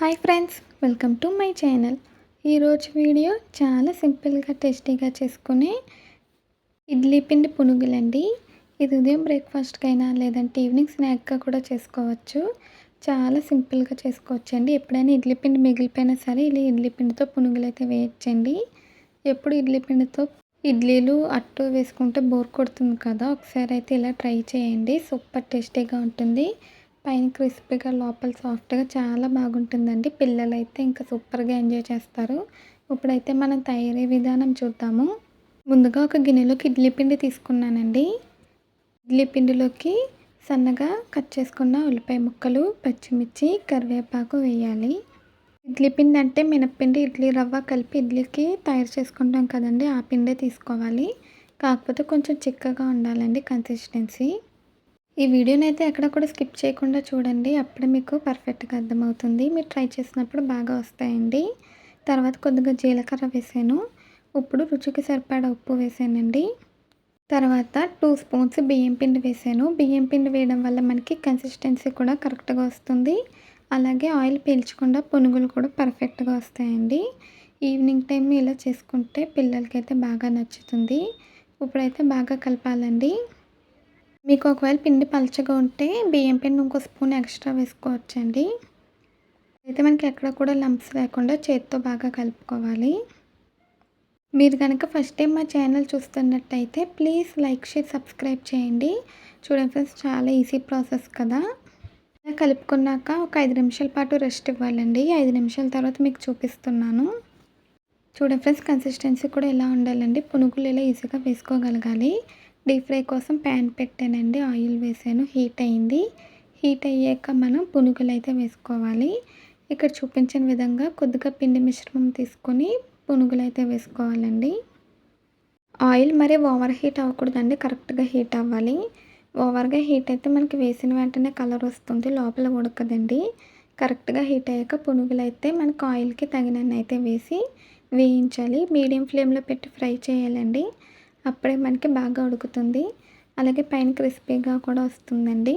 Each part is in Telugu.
Hi friends, welcome to my channel. ఈరోజు వీడియో చాలా సింపుల్గా టేస్టీగా చేసుకునే ఇడ్లీ పిండి పునుగులండి. ఇది ఉదయం బ్రేక్ఫాస్ట్కైనా లేదంటే ఈవినింగ్ స్నాక్గా కూడా చేసుకోవచ్చు. చాలా సింపుల్గా చేసుకోవచ్చు అండి. ఎప్పుడైనా ఇడ్లీ పిండి మిగిలిపోయినా సరే ఇలా ఇడ్లీ పిండితో పునుగులు అయితే వేయచ్చండి. ఎప్పుడు ఇడ్లీ పిండితో ఇడ్లీలు అట్టు వేసుకుంటే బోర్ కొడుతుంది కదా, ఒకసారి అయితే ఇలా ట్రై చేయండి. సూపర్ టేస్టీగా ఉంటుంది. పైన క్రిస్పీగా లోపల సాఫ్ట్గా చాలా బాగుంటుందండి. పిల్లలైతే ఇంకా సూపర్గా ఎంజాయ్ చేస్తారు. ఇప్పుడైతే మనం తయారీ విధానం చూద్దాము. ముందుగా ఒక గిన్నెలోకి ఇడ్లీ పిండి తీసుకున్నానండి. ఇడ్లీ పిండిలోకి సన్నగా కట్ చేసుకున్న ఉల్లిపాయ ముక్కలు, పచ్చిమిర్చి, కరివేపాకు వేయాలి. ఇడ్లీ పిండి అంటే మినప్పిండి, ఇడ్లీ రవ్వ కలిపి ఇడ్లీకి తయారు చేసుకుంటాం కదండి, ఆ పిండే తీసుకోవాలి. కాకపోతే కొంచెం చిక్కగా ఉండాలండి కన్సిస్టెన్సీ. ఈ వీడియోని అయితే ఎక్కడ కూడా స్కిప్ చేయకుండా చూడండి, అప్పుడే మీకు పర్ఫెక్ట్గా అర్థమవుతుంది. మీరు ట్రై చేసినప్పుడు బాగా వస్తాయండి. తర్వాత కొద్దిగా జీలకర్ర వేసాను. ఇప్పుడు రుచికి సరిపడా ఉప్పు వేసానండి. తర్వాత 2 స్పూన్స్ బియ్యం పిండి వేసాను. బియ్యం పిండి వేయడం వల్ల మనకి కన్సిస్టెన్సీ కూడా కరెక్ట్గా వస్తుంది. అలాగే ఆయిల్ పీల్చకుండా పునుగులు కూడా పర్ఫెక్ట్గా వస్తాయండి. ఈవినింగ్ టైం ఇలా చేసుకుంటే పిల్లలకైతే బాగా నచ్చుతుంది. ఇప్పుడైతే బాగా కలపాలండి. మీకు ఒకవేళ పిండి పలచగా ఉంటే బియ్యం పిండి ఇంకో స్పూన్ ఎక్స్ట్రా వేసుకోవచ్చండి. అయితే మనకి ఎక్కడ కూడా లంప్స్ లేకుండా చేతితో బాగా కలుపుకోవాలి. మీరు కనుక ఫస్ట్ టైం మా ఛానల్ చూస్తున్నట్టయితే ప్లీజ్ లైక్, షేర్, సబ్స్క్రైబ్ చేయండి. చూడండి ఫ్రెండ్స్, చాలా ఈజీ ప్రాసెస్ కదా. ఇలా కలుపుకున్నాక ఒక 5 నిమిషాల పాటు రెస్ట్ ఇవ్వాలండి. 5 నిమిషాల తర్వాత మీకు చూపిస్తున్నాను. చూడండి ఫ్రెండ్స్, కన్సిస్టెన్సీ కూడా ఇలా ఉండాలండి. పునుగులు ఇలా ఈజీగా వేసుకోగలగాలి. డీప్ ఫ్రై కోసం ప్యాన్ పెట్టానండి. ఆయిల్ వేసాను, హీట్ అయింది. హీట్ అయ్యాక మనం పునుగులు అయితే వేసుకోవాలి. ఇక్కడ చూపించిన విధంగా కొద్దిగా పిండి మిశ్రమం తీసుకొని పునుగులు అయితే వేసుకోవాలండి. ఆయిల్ మరి ఓవర్ హీట్ అవ్వకూడదండి, కరెక్ట్గా హీట్ అవ్వాలి. ఓవర్గా హీట్ అయితే మనకి వేసిన వెంటనే కలర్ వస్తుంది, లోపల ఉడకదండి. కరెక్ట్గా హీట్ అయ్యాక పునుగులు అయితే మనకు ఆయిల్కి తగినన్ని అయితే వేసి వేయించాలి. మీడియం ఫ్లేమ్లో పెట్టి ఫ్రై చేయాలండి. అప్పుడే మనకి బాగా ఉడుకుతుంది. అలాగే పైన క్రిస్పీగా కూడా వస్తుందండి.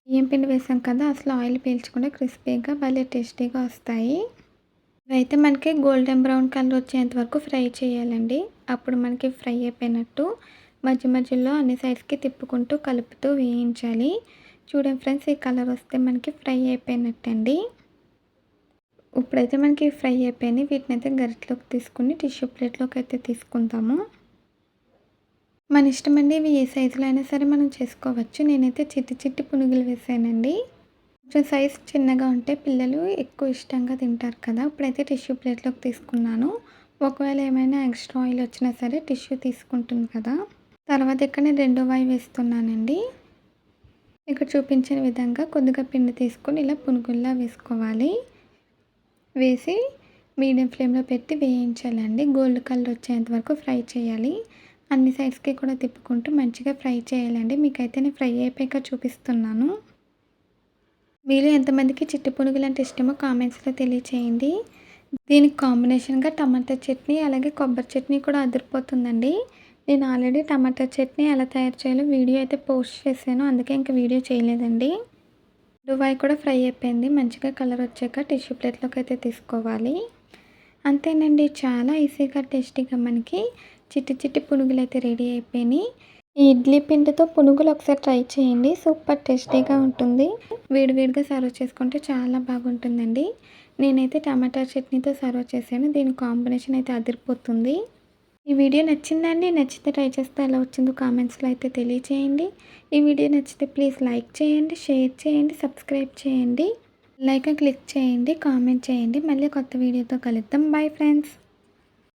బియ్యం పిండి వేసాం కదా, అసలు ఆయిల్ పీల్చకుండా క్రిస్పీగా భలే టేస్టీగా వస్తాయి. ఇవైతే మనకి గోల్డెన్ బ్రౌన్ కలర్ వచ్చేంత వరకు ఫ్రై చేయాలండి. అప్పుడు మనకి ఫ్రై అయిపోయినట్టు. మధ్య మధ్యలో అన్ని సైడ్స్కి తిప్పుకుంటూ కలుపుతూ వేయించాలి. చూడండి ఫ్రెండ్స్, ఈ కలర్ వస్తే మనకి ఫ్రై అయిపోయినట్టండి. ఇప్పుడైతే మనకి ఫ్రై అయిపోయినాయి. వీటిని అయితే గరిటెలోకి తీసుకుని టిష్యూ ప్లేట్లోకి అయితే తీసుకుంటాము. మన ఇష్టం అండి, ఇవి ఏ సైజులో అయినా సరే మనం చేసుకోవచ్చు. నేనైతే చిట్టి చిట్టి పునుగులు వేసానండి. కొంచెం సైజ్ చిన్నగా ఉంటే పిల్లలు ఎక్కువ ఇష్టంగా తింటారు కదా. ఇప్పుడైతే టిష్యూ ప్లేట్లోకి తీసుకున్నాను. ఒకవేళ ఏమైనా ఎక్స్ట్రా ఆయిల్ వచ్చినా సరే టిష్యూ తీసుకుంటుంది కదా. తర్వాత ఇక్కడ నేను రెండో వాయి వేస్తున్నానండి. ఇక్కడ చూపించిన విధంగా కొద్దిగా పిండి తీసుకొని ఇలా పునుగుల్లా వేసుకోవాలి. వేసి మీడియం ఫ్లేమ్లో పెట్టి వేయించాలండి. గోల్డ్ కలర్ వచ్చేంత వరకు ఫ్రై చేయాలి. అన్ని సైడ్స్కి కూడా తిప్పుకుంటూ మంచిగా ఫ్రై చేయాలండి. మీకైతే నేను ఫ్రై అయిపోయాక చూపిస్తున్నాను. మీలో ఎంతమందికి చిట్టి పునుగులు అంటే ఇష్టమో కామెంట్స్లో తెలియచేయండి. దీనికి కాంబినేషన్గా టమాటా చట్నీ, అలాగే కొబ్బరి చట్నీ కూడా అదిరిపోతుందండి. నేను ఆల్రెడీ టమాటా చట్నీ ఎలా తయారు చేయాలో వీడియో అయితే పోస్ట్ చేశాను, అందుకే ఇంకా వీడియో చేయలేదండి. దుబాయ్ కూడా ఫ్రై అయిపోయింది. మంచిగా కలర్ వచ్చాక టిష్యూ ప్లేట్లోకి అయితే తీసుకోవాలి. అంతేనండి, చాలా ఈజీగా టేస్టీగా మనకి చిట్టి చిట్టి పునుగులు అయితే రెడీ అయిపోయినాయి. ఈ ఇడ్లీ పిండితో పునుగులు ఒకసారి ట్రై చేయండి, సూపర్ టేస్టీగా ఉంటుంది. వేడివేడిగా సర్వ్ చేసుకుంటే చాలా బాగుంటుందండి. నేనైతే టమాటా చట్నీతో సర్వ్ చేశాను. దీని కాంబినేషన్ అయితే అదిరిపోతుంది. ఈ వీడియో నచ్చిందండి. నచ్చితే ట్రై చేస్తే ఎలా వచ్చిందో కామెంట్స్లో అయితే తెలియచేయండి. ఈ వీడియో నచ్చితే ప్లీజ్ లైక్ చేయండి, షేర్ చేయండి, సబ్స్క్రైబ్ చేయండి, లైక్ క్లిక్ చేయండి, కామెంట్ చేయండి. మళ్ళీ కొత్త వీడియోతో కలుద్దాం. Bye friends.